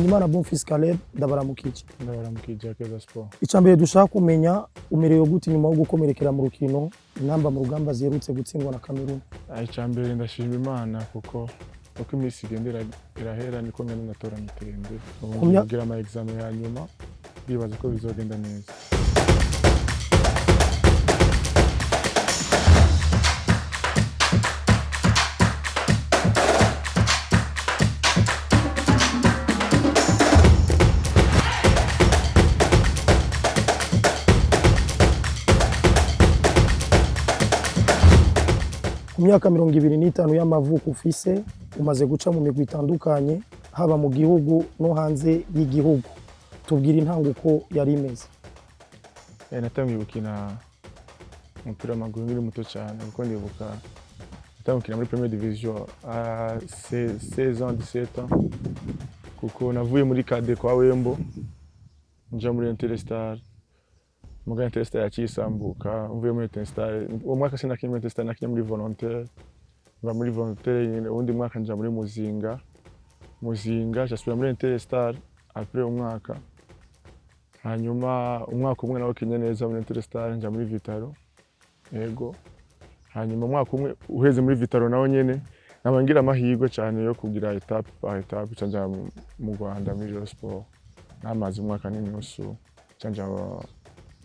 Bimenyimana Bon Fils Caleb ndabaramukije Akeza Sport. Icambere dushaka kumenya umerewe gute nyuma yo gukomerekera mu rukino inamba mu rugamba zerutse gutsindwa na Cameroon. Icambere ndashima Imana kuko imisi igendera irahera niko mwe natora mitende. Kugira ama examen ya nyuma bibaza ko bizogenda neza. Ku myaka 25 y'amavuko ufise umaze guca mu migwi itandukanye haba mu gihugu no hanze y'igihugu, tubwira intanguko yari imeze. Natangiye gukina umupira w'amaguru nkiri muto cyane kuko ndibuka natangukina muri Première Division à 16 ans 17 ans kuko navuye muri KD kwa Wembo nja muri Interstar muga Interstar yacisambuka mvuye muri Interstar uwo mwaka sinakina muri Interstar nakina muri Volontaire va muri Volontaire undi mwaka nja muri Muzinga jasubira muri Interstar après umwaka hanyuma umwaka umwe nawo kinye neza muri Interstar nja muri Vitaro yego hanyuma umwaka umwe uheze muri Vitaro nawo nyene nabangira amahirwe cyane yo kugira etape par etape canja mu Rwanda muri Jeux Sport namaze umwaka n'inusu canja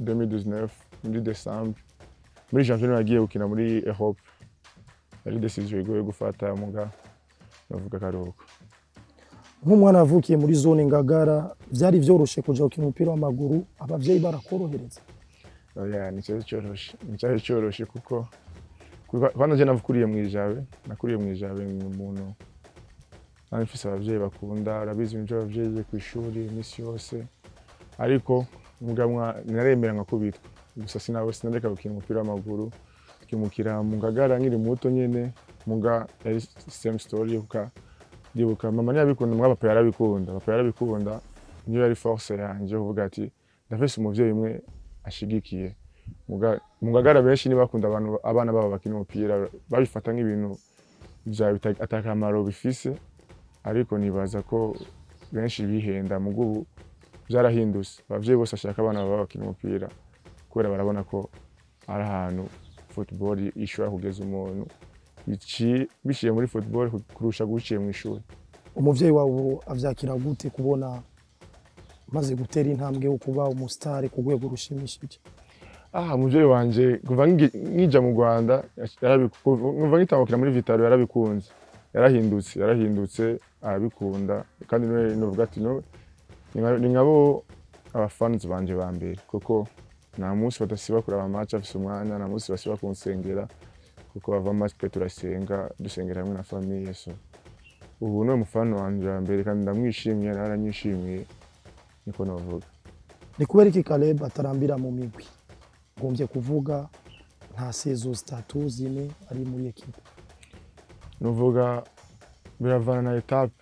2019 muri December muri janvier nagiye gukina muri Europe yari decision igoye gufata muga navuga karuko. Nk'umwana avukiye muri zone Ngagara byari vyoroshe kuja gukina umupira w'amaguru abavyeyi barakorohereza. Oya nicyo cyoroshe kuko bana je navukuriye mu Ijabe ni umuntu nafise abavyeyi bakunda arabizi ibyo abavyeyi ku ishuri imisi yose ariko mugamwa naremera nkakubitwa gusa sinareka gukina umupira w'amaguru kimukira mu Ngagara nkiri muto nyene muga yari same story ndibuka mama ntiyabikunda mwa papa yarabikunda niyo yari force yanje uvuga ati ndafise umuvyeyi umwe ashigikiye mu Ngagara benshi ni bakunda abana babo bakina umupira babifata nk'ibintu bya atakamaro bifise ariko nibaza ko benshi bihenda mugubu byarahindutse abavyeyi bose ashaka abana babo bakina umupira kubera barabona ko ari ahantu football ishobora kugeza umuntu biciye muri football kurusha guciye mu ishuri. Umuvyeyi wawe avyakira gute kubona maze gutera intambwe yo kuba umustar ku rwego rushimishije? Umuvyeyi wanje kuva nkija mu Rwanda kuva ngitangukira muri Vitaro yarabikunze yarahindutse arabikunda kandi novuga ati no ni ngabo abafans banje ba mbere kuko nta munsi badasiba kuraba match afise umwanya nta munsi basiba kunsengera kuko bava match turasenga dusengera hamwe na famille so ubu no mufano wanje wa mbere kandi ndamwishimiye naranyishimiye niko novuga. Ni kubera iki Caleb atarambira mu migwi ngombye kuvuga nta saison 3 zine ari muri equipe? Novuga biravana na etape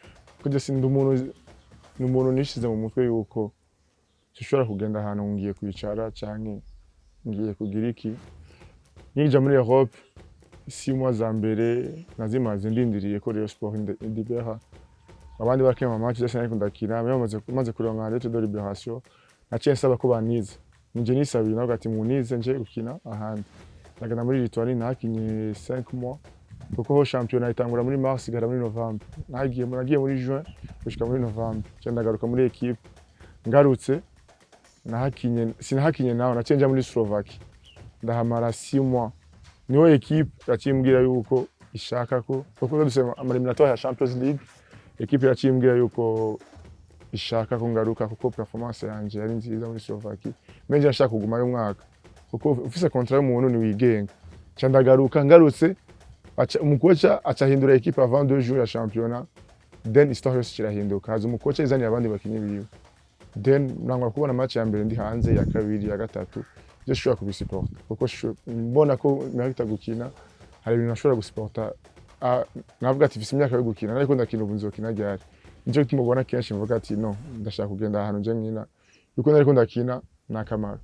kujya sindi umuntu nishize mu mutwe yuko sishobora kugenda ahantu ngiye kwicara canke ngiye kugira iki nija muri Europe 6 mois za mbere nazimaze ndindiriye ko Rayon Sport indibeha abandi bakema match zose nari kundakira maze kuronka lettre de libération naciye nsaba ko banize nje nisabira navuga ati munize nje gukina ahandi ndagana muri Lituanie nakinye 5 mois kuko ho championnat itangura muri mars igara muri novembre nagiye muri juin gushika muri novembre cyandagaruka muri equipe ngarutse sinahakinye naho nacenja muri Slovakia ndahamara 6 mois niho equipe yacimbwira yuko ishaka ko kuko dusema eliminatoire ya Champions League equipe yacimbwira yuko ishaka ko ngaruka kuko performance yanje yari nziza muri Slovakia menje nashaka kugumayo umwaka kuko ufise contrat y'umuntu ni wigenga cyandagaruka ngarutse umukocha acahindura equipe avant 2 jours ya championnat then histoire yose kirahinduka haza umukocha izani abandi bakinyi biwe then nangwa kubona match ya mbere ndi hanze ya kabiri ya gatatu je shobora kubisupport kuko mbona ko narita gukina hari ibintu nashobora gusupporta navuga ati visi imyaka yo gukina ariko ndakina ubu nzokina ryari nicyo kimubona kenshi mvuga ati no ndashaka kugenda ahantu nje nkina yuko nariko ndakina nakamaro.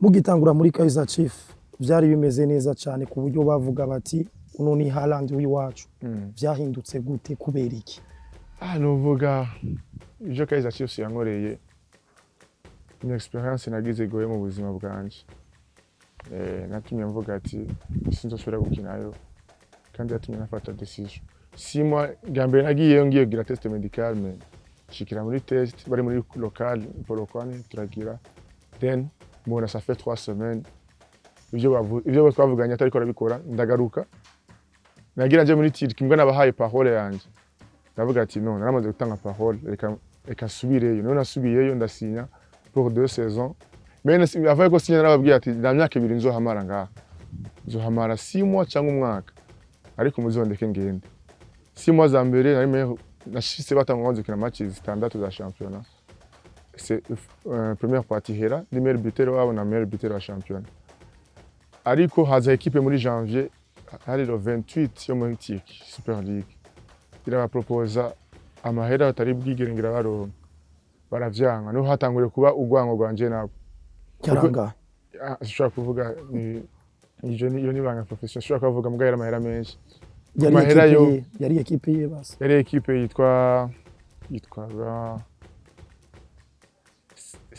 Mugitangura muri Kaizer Chiefs byari bimeze neza cyane ku buryo bavuga bati uno ni Haaland w'iwacu byahindutse gute kubera iki? nuvuga ibyo Kaizer Chiefs yankoreye ni experience nagize goye mu buzima bwanje. Natumye mvuga ati sinzosubira gukinayo kandi yatumye nafata decision. 6 mois gambere nagiye ngiye gira test medical mais shikira muri test bari muri local polokwane turagira then mbona ça fait 3 semaines ibyo twavuganye atari ko arabikora ndagaruka nagira nje muri Turki mbwa nabahaye parole yanje ndavuga ati non naramaze gutanga parole reka subireyo none nasubiyeyo ndasinya pour 2 saisons mais avant ko sinya narababwiye ati nda myaka 2 nzohamara ngaha nzohamara 6 mois cyangwa umwaka ariko muzondeke ngende 6 mois za mbere nari nashise batangonze kina match zitandatu za championnat c'est première partie hera ni meilleur buteur wabo na meilleur buteur wa championnat ariko haza equipe muri janvier hari le 28 yo muri Turki Super League ira proposa amahera atari bwigiringira baravyanga no hatangure kuba ugwango gwanje nabo Karanga ashobora kuvuga ni joni yo ni banga profession ashobora kuvuga mugahera amahera menshi yari equipe ye basi yari equipe yitwa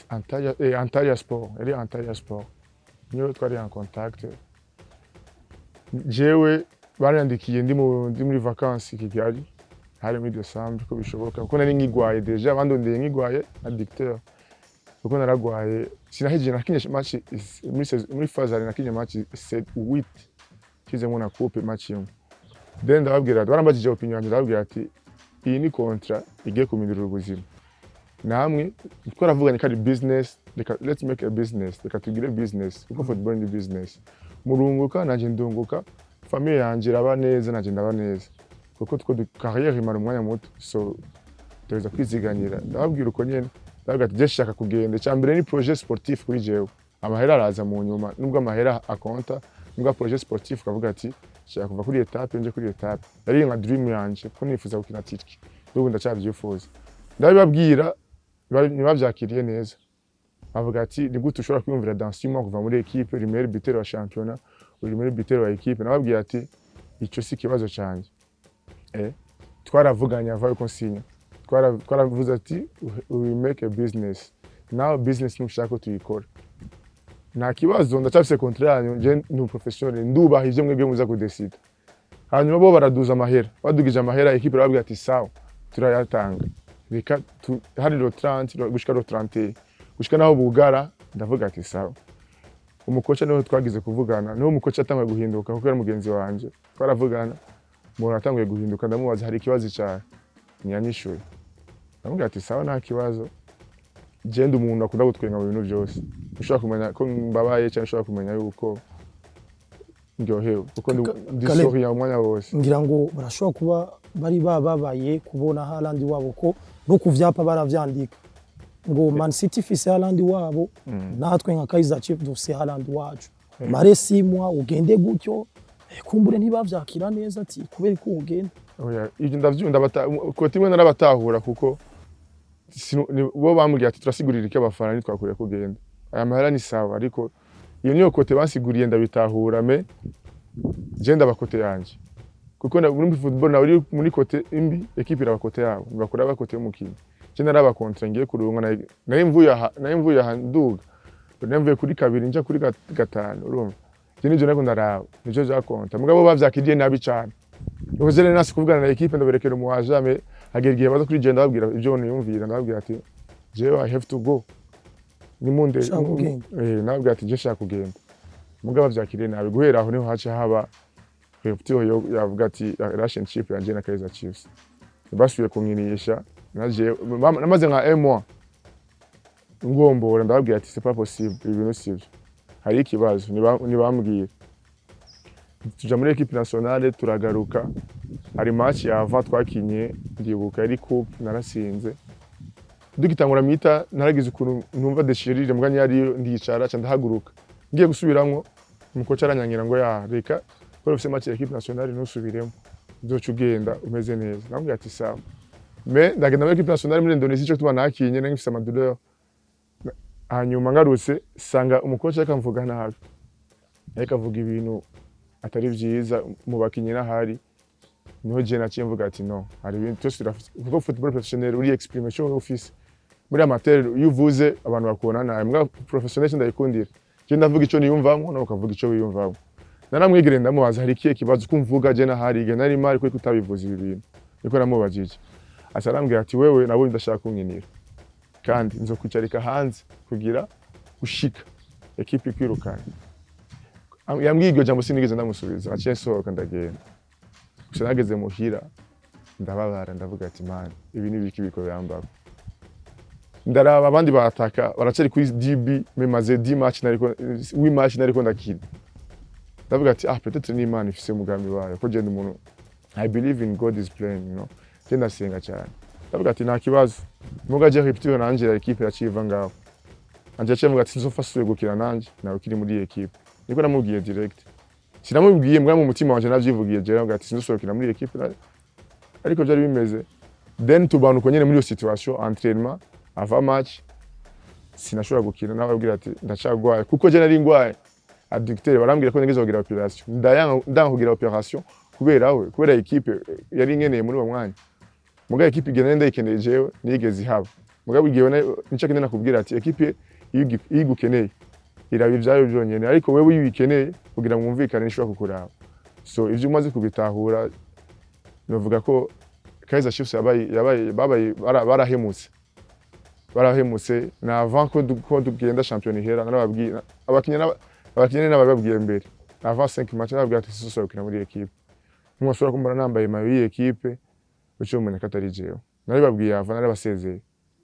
Antalya Sport yari Antalya Sport niyo twari en contact jewe barandikiye ndi muri vacances Kigali hari muri December ko bishoboka kuko nari ngigwaye deja bandondeye ngigwaye addicteur kuko naragwaye sinahije nakinye match muri phase nakinye match 7-8 kizemo na coupe match yo then ndababwira barambajije opinion yanjye ndababwira ati iyi ni contrat igiye kumindurira ubuzima namwe twaravuganye kari business let's make a business reka tugire business kuko football ni business murunguka naje ndunguka famille yanje iraba neza naje ndaba neza kuko carrière imara umwanya muto so tuza kwiziganira ndababwira uko nyene ndababwira ati je shaka kugenda cyambere ni projet sportif kuri jewe amahera araza mu nyuma nubwo amahera akonta nubwo projet sportif kavuga ati shaka kuva kuri etape nje kuri etape yari nka dream yanje ko nifuza gukina Turki ndubwo ndacyabyifuza ndabibabwira ntibabyakiriye neza bavuga ati ni gute ushobora kwiyumvira dans 6 mois kuva muri equipe uri meilleur buteur wa championnat uri meilleur buteur wa equipe nababwiye ati icyo si kibazo cyanje twaravuganye avaye ko nsinya twaravuze ati we make a business now business nushaka tuyikora nta kibazo ndacyafise contrat yanyu je ni professionnel ndubaha ivyo mwebwe muza kudecide hanyuma bo baraduza amahera badugije amahera equipe babwiye ati sawa turayatanga reka hari lo 30 gushika lo 30 gushika naho bugara ndavuga ati sawa umukocha niho twagize kuvugana niho umukocha atangiye guhinduka kuko ari mugenzi wanje twaravugana mu atangiye guhinduka ndamubaza hari ikibazo cyane nyanyishuye ndavuga ati sawa nta kibazo genda umuntu akunda gutwenga mu bintu byose ushaka kumenya ko mbabaye cyane ushaka kumenya yuko ndyohewe kuko ndisohoye umwanya wose ngira ngo barashobora kuba bari babaye kubona Haaland wabo ko no kuvyapa baravyandika ngo Man City fise Haaland wabo natwe nka Kaizer Chiefs dufise Haaland wacu mare 6 mois ugende gutyo kumbure ntibavyakira neza ati kubera ko ugenda oya ibyo ndavyunda ko timwe narabatahura kuko bo bambwiye ati turasigurira iki abafana nitwakuriye kugenda aya mahera ni sawa ariko iyo niyo kote basiguriye ndabitahura me je ndabakote yanje kuko muri football na uri muri kote imbi equipe irabakote yabo bakora bakote y'umukino je naraba kontra ngiye kurunga nari mvuye aha nduga nemvuye kuri kabiri nja kuri gatanu urumva je nijo nako ndaraba nijo ja konta mugabo bavyakiriye nabi cyane ubuze rero nasi kuvugana na equipe ndaberekera umuwajame hagergiye baza kuri je ndababwira ibyo niyumvira ndababwira ati je I have to go ni munde nababwira ati je shaka kugenda mugabo bavyakiriye nabi guhera aho niho hace haba Peptio yavuga ati relationship yanje na Kaizer Chiefs basuye kumwinisha naje namaze nka 1 mois ngombora ndababwira ati c'est pas possible ibintu sivyo hari ikibazo nibambwiye tuja muri equipe nationale turagaruka hari match yava twakinye ndibuka ari coupe narasinze dugitangura mita naragize ukuntu numva deshirire mbwa nyari ndicara cyane ndahaguruka ngiye gusubiramwo umukoca aranyangira ngo ya reka ko ufite match equipe nationale nusubiremo uzoca ugenda umeze neza nambwiye ati sawa me ndagenda muri equipe nationale muri Indonesia cyo tuba nakinye nangifise amaduleur hanyuma ngarutse sanga umukoca akamvuga nabi ariko avuga ibintu atari byiza mu bakinyi nahari niho je naciye mvuga ati no hari ibintu twese turafite kuko football professionnel uri exprimation office muri amateur iyo uvuze abantu bakubona nawe mbwa professionnel ndayikundira je ndavuga ico niyumvamo no ukavuga ico wiyumvamo naramwigire ndamubaza hari ikihe kibazo kumvuga je na hari ge nari mari kuko utabivuza ibi bintu niko namubajije asarambwira ati wewe nabonye ndashaka kunkinira kandi nzokwicarika hanze kugira ushika equipe ikwirukana yambwiye iryo jambo sinigeze ndamusubiza aciye nsohoka ndagenda gusa nageze muhira ndababara ndavuga ati man ibi ni biki biko byambako ndaraba abandi barataka baracari kuri DB memaze 10 match nariko 8 match nariko ndakina ndavuga ati peut-être ni Imana ifise umugambi wayo ko genda umuntu I believe in God is playing you know genda senga cyane ndavuga ati nta kibazo muga je repetition nanje ya equipe yaciva ngaho anje acivuga ati nzofasuye gukina nanje nawe kiri muri equipe niko namubwiye direct sinamubwiye mbwa mu mutima wanje navyivugiye je ndavuga ati sinzosohokera muri equipe ariko byari bimeze then tubanuko nyene muri iyo situation entraînement avant match sinashobora gukina nababwira ati ndacagwaye kuko je nari ngwaye addicteur barambwira ko nigeze kugira operation ndanga kugira operation kubera equipe yari nkeneye muri uwo mwanya muga equipe igenda ndayikeneye jewe nigeze ihaba muga bigiye nicyo kindi nakubwira ati equipe igukeneye irabi byayo byonyene ariko wewe uyikeneye kugira ngo mwumvikane nishobora kukuraba so ivyo umaze kubitahura novuga ko Kaizer Chiefs barahemutse na avant ko tugenda champion ihera narababwira abakinnyi n'abababwiye mbere avant 5 match nababwira ati sisosokera muri equipe mwashobora kumbona nambaye mayo yi equipe ucyo umuntu katari jewe naribabwiye avant narabasezeye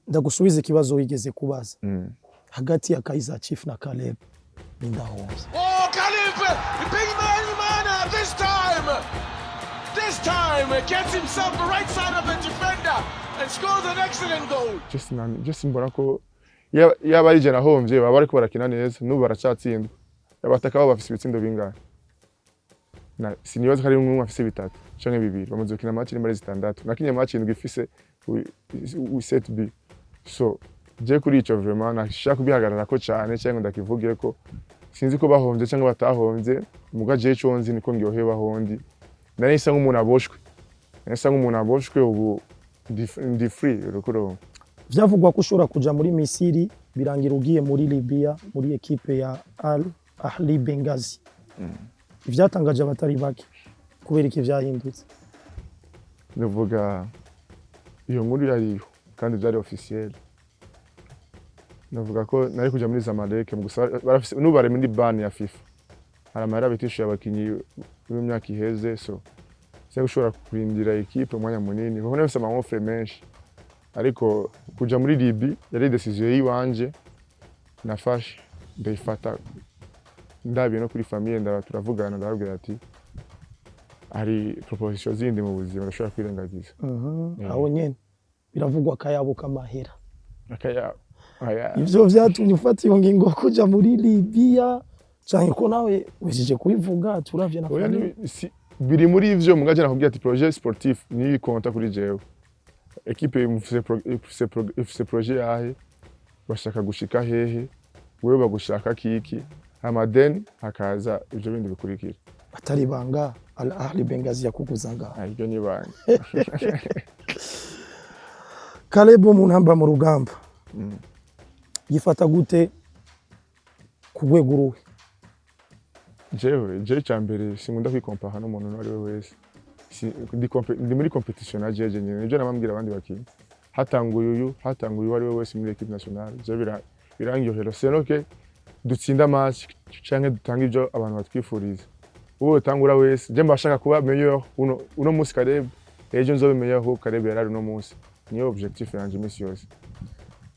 ndagusubiza ikibazo wigeze kubaza hagati ya Kaizer Chiefs na Caleb Mindahombe. Oh, Caleb, BIMENYIMANA this time gets himself the right side of the defender and scores an excellent goal. Just mbona ko yaba ari je nahomvye baba ariko barakina neza n'ubu baracatsindwa abataka babo bafise ibitsindo bingahe na sinibaza kari umwe afise bitatu canke bibiri bamaze gukina match muri zitandatu nakinye match indwi ifise u set B so je kuri ico vraiment nashaka kubihagarara ko cyane cyangwa ndakivugiye ko sinzi ko bahomvye cyangwa batahomvye muga je cyo nzi niko ngyohe bahondi nahise nk'umuntu aboshwe ubu ndi free rukuro vyavugwa ko ushobora kuja muri Misiri birangira ugiye muri Libya muri equipe ya Al Ahli Benghazi ivyatangaje abatari bake kubera iki vyahindutse ndavuga iyo nkuru yariho kandi byari officiel ndavuga ko nari kuja muri Zamalek gusa barafise n'ubare muri ban ya FIFA aramara bitishuye abakinyi b'imyaka iheze so se ushobora kurindira equipe umwanya munini kuko nafise amahofre menshi ariko kuja muri Libya yari decision yiwanje nafashe ndayifata ndabiye no kuri famille turavugana ndababwira ati hari proposition zindi mu buzima ndashobora kwirengagiza aho nyene biravugwa akayabo kamahera akayabo ivyo vyatumye ufata iyo ngingo kuja muri Libya cyane ko nawe wishije kubivuga turavye na famille biri muri ivyo mugaje nakubwira ati projet sportif ni konta kuri jewe equipe ifise projet yahe bashaka gushika hehe wewe bagushaka kiki amaden hakaza ivyo bindi bikurikira atari banga Al Ahli Benghazi yakuguzanga ibyo ni banga Caleb umuntu hamba mu rugamba yifata gute kugwego uruhe jewe cyambere sinkunda kwikompara n'umuntu ari we wese ndi muri competition na jeje nyine nibyo namambwira abandi bakinyi hatanguye ari we wese muri equipe nationale je birangyohera senoke dutsinda match canke dutanga ibyo abantu batwifuriza wowe tangura wese je mbashaka kuba meilleur uno musi Caleb ejo nzobe meilleur ho Caleb yarari uno musi niyo objectif yanje imisi yose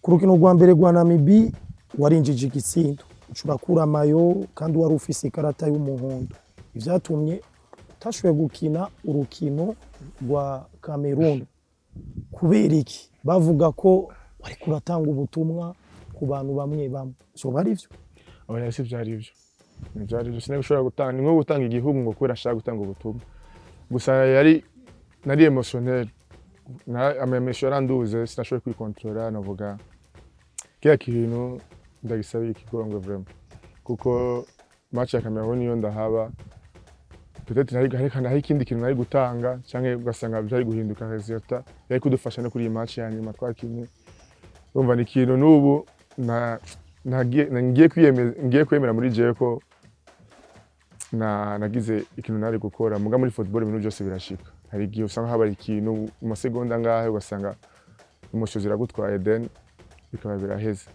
ku rukino rwa mbere rwa Namibia warinjije igitsindo ucurakura mayo kandi wari ufise ikarata y'umuhondo ivyatumye utashoboye gukina urukino rwa Cameroon kubera iki bavuga ko wari kuratanga ubutumwa ku bantu bamwe so bari ivyo oya si byari ivyo sinari gushobora gutanga ni nko gutanga igihugu ngo kubera ashaka gutanga ubutumwa gusa nari emotionnel amemesho yaranduze sinashoboye kwikontrola navuga kya kintu ndagisabiye ikigongwe vraiment kuko match ya Cameroon yo ndahaba peut-être hari ikindi kintu nari gutanga canke ugasanga byari guhinduka resultat yari kudufasha no kuri iyi match ya nyuma twakinye. Urumva ni ikintu n'ubu ngiye kwemera muri jewe ko nagize ikintu nari gukora muga muri football ibintu byose birashika. Hari igihe usanga habari ikintu mu masegonda ngahe ugasanga umushozi iragutwaye then bikaba biraheze.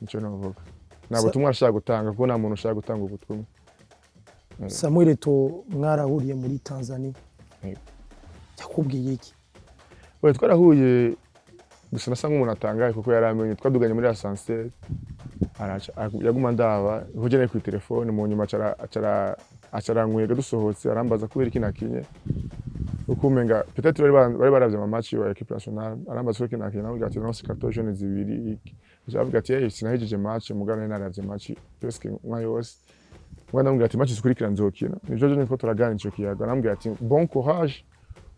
Nico navuga ntabwo tumwe ashaka gutanga kuko nta muntu ushaka gutanga ubutumwa. Samuel to mwarahuriye muri Tanzania yakubwiye iki? Oya twarahuye gusa nasa nk'umuntu atangaye kuko yaramenye twaduganye muri ascenseur yaguma ndaba hojene ku telefone mu nyuma acara nkwega dusohotse arambaza kubera iki nakinye ukumenga peut-être bari baravye ama match ya équipe nationale arambaza kubera iki nakinye navuga ati non c'est 14 jeunes zibiri javuga ati sinahijije match mugana naravye match presque nka yose mwana namubwira ati match zikurikira nzokina nivyo je niko turagana ico kiyaga namubwira ati bon courage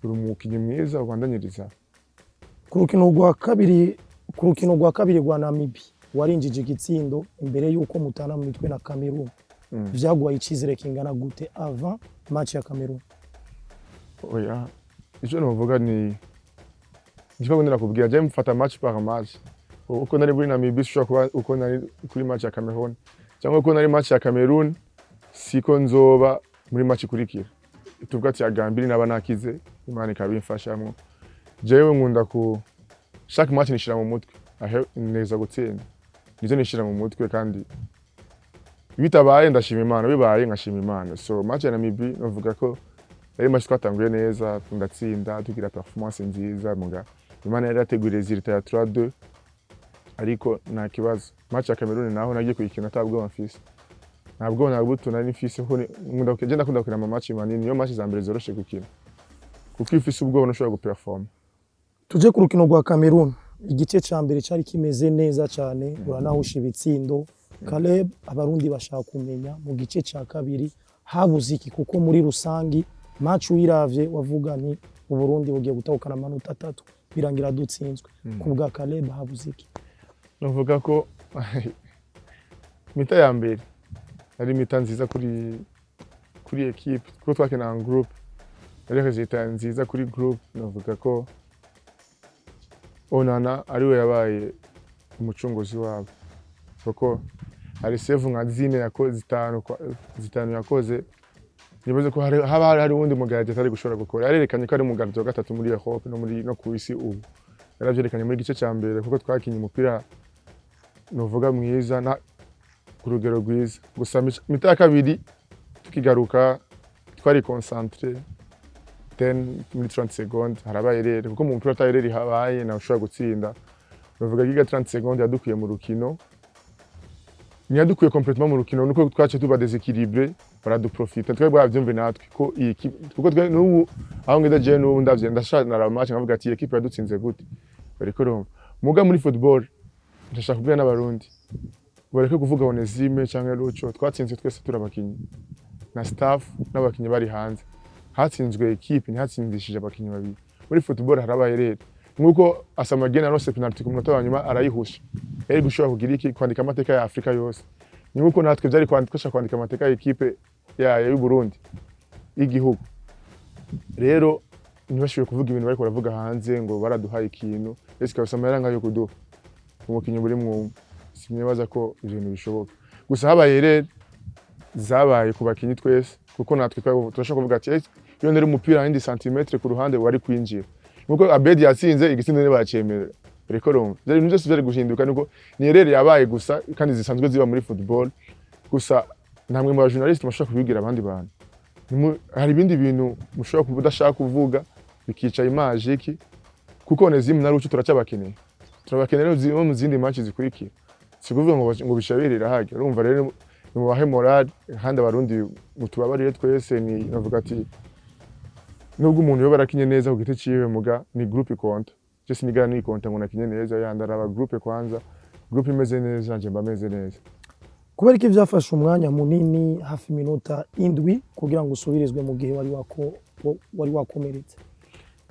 uri umukinyi mwiza ubandanyiriza. Ku rukino rwa kabiri rwa Namibia warinjije igitsindo imbere yuko mutana mu mitwe na Cameroon. Vyagwaye icizere kingana gute avant match ya Cameroon? Oya ico novuga ni ndiko nakubwira je mfata match par match. Uko nari muri Namibia shobora kuba uko nari kuri match ya Cameroon cyangwa uko nari match ya Cameroon siko nzoba muri match ikurikira. Tuvuga ati agambiri naba nakize Imana ikabimfashamo. Jewe nkunda ku chaque match nishira mu mutwe neza gutsinda nizo nishira mu mutwe kandi bitabaye ndashima Imana bibaye nkashima Imana. So match ya Namibia novuga ko yari match twatanguye neza tundatsinda tugira performance nziza muga Imana yari yateguye resultat ya 3-2 ariko nta kibazo. Match ya Cameroon naho nagiye kuyikina tabwo mfise ntabwo nabutuna n'ifise ko nkunda kugenda gukina ama match manini niyo match za mbere zoroshe gukina kuko ifise ubwo ushobora guperform. Tuje ku rukino rwa Cameroon igice ca mbere cari kimeze neza cyane uranahusha ibitsindo. Caleb abarundi bashaka kumenya mu gice ca kabiri habuze iki kuko muri rusangi match uyiravye wavuga ni Uburundi bugiye gutahukana amanota 3 birangira dutsinzwe. Ku bwa Caleb habuze iki? Navuga ko mita ya mbere ari mita nziza kuri equipe kuko twakina en group ari resultat nziza kuri group. Navuga ko Onana ariwe yabaye umucunguzi wabo kuko ari save nka zine yakoze zitanu yakoze nibaze ko hari wundi mugarage atari gushobora gukora yarerekanye ko ari mugarage wa gatatu muri Europe no ku isi ubu yaravyerekanye muri gice ca mbere kuko twakinye umupira novuga mwiza na ku rugero rwiza. Gusa mita ya kabiri tukigaruka twari concentré muri 30 secondes harabaye rero kuko mu mupira rero habaye na ushobora gutsinda. Bavuga giga 30 secondes yadukuye mu rukino ntiyadukuye complètement mu rukino nuko twace tuba déséquilibré baraduprofita twebwe bavyumve natwe ko iyi kuko twe n'ubu aho ngenda je n'ubu ndavye ndashana match nkavuga ati equipe yadutsinze gute bariko rumva muga muri football ndashaka kubwira n'abarundi bareke kuvuga Onesime canke Lucho twatsinze twese turabakinyi na staff n'abakinyi bari hanze hatsinzwe equipe ntihatsindishije abakinyi babiri. Muri football harabaye rero nkuko Asamagena arose penalty ku munota wa nyuma arayihusha yari gushobora kugira iki kwandika amateka ya Afrika yose. Nkuko natwe byari kwandika amateka ya equipe y'u Burundi igihugu. Rero ntibashoboye kuvuga ibintu bari baravuga hanze ngo baraduhaye ikintu ese kabasama yaranga yo kuduha umukinyi buri mu simyebaza ko ibintu bishoboka. Gusa habaye rero zabaye ku bakinyi twese kuko natwe turashaka kuvuga ati iyo ndere umupira 1 cm ku ruhande wari kwinjira nkuko Abedi yatsinze igitsindo ne bacemera reko rumva byari ibintu byose byari guhinduka nuko ni rero yabaye gusa kandi zisanzwe ziba muri football. Gusa namwe mu journalist mashaka kubigira abandi bantu hari ibindi bintu mushobora kubudashaka kuvuga bikica image iki kuko Onesime na Lucho turacabakeneye rero mu zindi match zikurikira sikuvuga ngo bishabirira hage urumva rero mu bahe moral handi abarundi mutubabarire twese ni navuga ati nubwo umuntu yoba arakinye neza ku giti ciwe muga ni groupe konta je sinigana ni konta ngo nakinye neza yandara aba groupe kwanza groupe imeze neza nje mbameze neza. Kubera iki vyafashe umwanya munini hafi minota 7 kugira ngo usubirizwe mu gihe wari wakomeretse?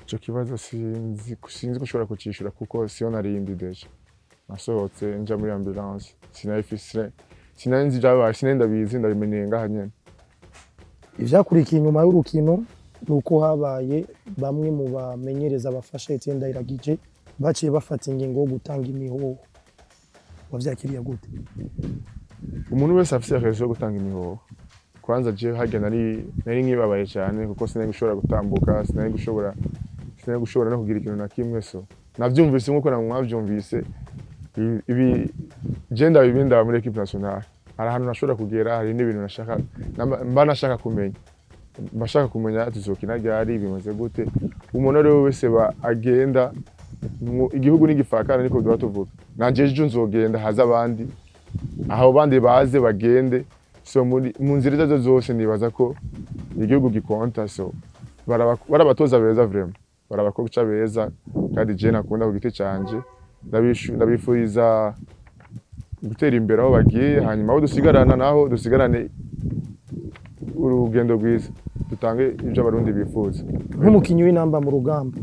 Ico kibazo sinzi kushobora kucishura kuko siyo narindi deje nasohotse nja muri ambulance sinayifise sinanzi jabaye sinenda bizi ndabimenye ngaha nyene. ivyakurikiye inyuma y'urukino nuko habaye bamwe mu bamenyereza bafasha Etienne Ndayiragije baciye bafata ingingo yo gutanga imihoho. Wavyakiriye gute? Umuntu wese afise akazi yo gutanga imihoho. Kwanza je harya nari nkibabaye cyane kuko sinari gushobora gutambuka, sinari gushobora no kugira ikintu na kimwe, so navyumvise nkuko namwavyumvise. Ibi je ndabibinda muri equipe nationale. Hari ahantu nashobora kugera, hari n'ibintu nashaka kumenya. Bashaka kumenya tuzokina ryari bimaze gute. Umuntu rero wese agenda igihugu n'igifakana niko duha tuvuga. Nanje ejo nzogenda haza abandi, aho bandi baze bagende, so mu nzira zose nibaza ko igihugu gikonta, so barabatoza beza vraiment, barabakoca beza kandi je nakunda ku giti canje. Ndabifuriza gutera imbere aho bagiye, hanyuma aho dusigarana naho dusigarane urugendo rwiza, dutange ibyo abarundi bifuza. Nk'umukinyi w'inamba mu rugamba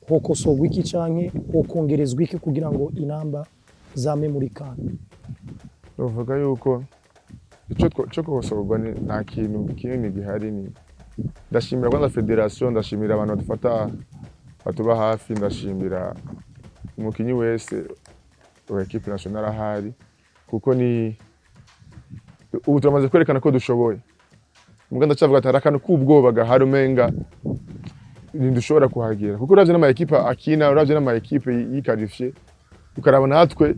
hokosorwa iki canke hokongerezwa iki kugira ngo inamba zame muri CAN? Uvuga yuko ico kosorwa nta kintu kinini gihari. Ni ndashimira kwanza federation, ndashimira abantu dufata batuba hafi, ndashimira umukinyi wese wa equipe nationale ahari, kuko ni ubu turamaze kwerekana ko dushoboye. Mbwa ndacavuga ati arakana k'ubwoba gahari umenga ntidushobora kuhagera, kuko uravye n'ama equipe akina, uravye n'ama equipe yikarifye, ukaraba natwe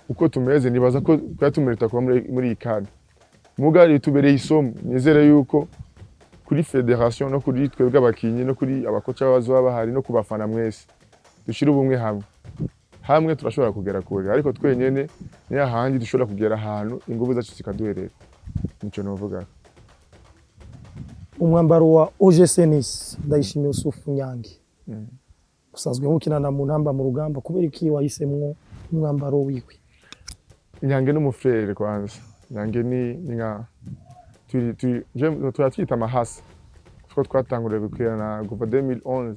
uko tumeze, nibaza ko twatumerita kuba muri iyi CAN. Mugari tubereye isomo, nizere yuko kuri federation no kuri twebwe abakinyi no kuri abakoca bazoba bahari no kubafana mwese dushira ubumwe hamwe turashobora kugera kure, ariko twenyene ni ahandi dushobora kugera ahantu ingufu zacu zikaduherera. Nico novuga. Umwambaro wa OGC Nice Ndayishimiye Yusufu Nyange usanzwe mukinana mu ntamba mu rugamba, kubera iki wahisemwo umwambaro wiwe? Nyange n'umufrere kwanza. Nyange ni nka twita amahasa, kuko twatanguriye gukwirana kuva 2011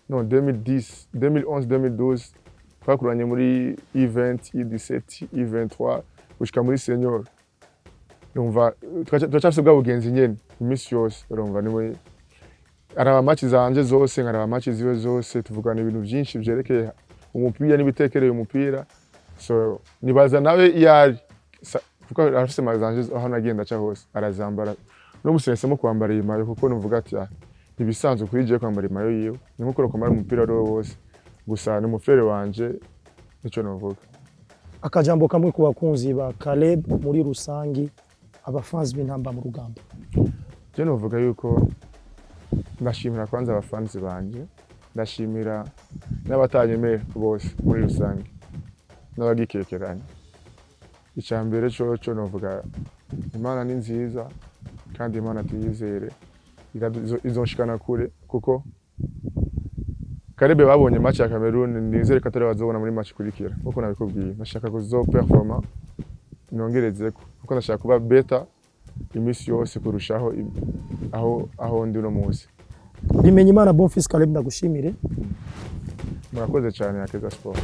no 2010 2012 twakuranye muri event E17 E23 gushika muri senior. Numva twacafise bwa bugenzi nyene imisi yose, urumva niwe araba match zanje zose, nkaraba match ziwe zose, tuvugana ibintu byinshi byerekeye umupira n'ibitekereye umupira. So nibaza nawe yari kuko arafise mazanje aho nagenda ca hose arazambara, no musensemo kwambara imayo, kuko numvuga ati ibisanzwe kuri je kwambara imayo yiwe ni nkuko rokomara umupira rero wose, gusa ni umufere wanje. Nico novuga. Akajambo kamwe ku bakunzi ba Caleb muri rusangi, abafans b'intamba mu rugamba. Je novuga yuko ndashimira kwanza abafanzi banje, ndashimira n'abatanyemeye bose muri rusange n'abagikekeranye. Icambere cyo novuga Imana ni nziza kandi Imana tuyizere izonshikana kure, kuko Caleb babonye match ya Cameroon, nizere ko atari bazobona muri match kurikira. Kuko nabikubwiye ndashaka kuzoperforma nongerezeko, kuko ndashaka kuba beta imisi yose kurushaho aho ndi no munsi. Bimenyimana Bon Fils Caleb ndagushimire. Murakoze cyane Akeza Sport.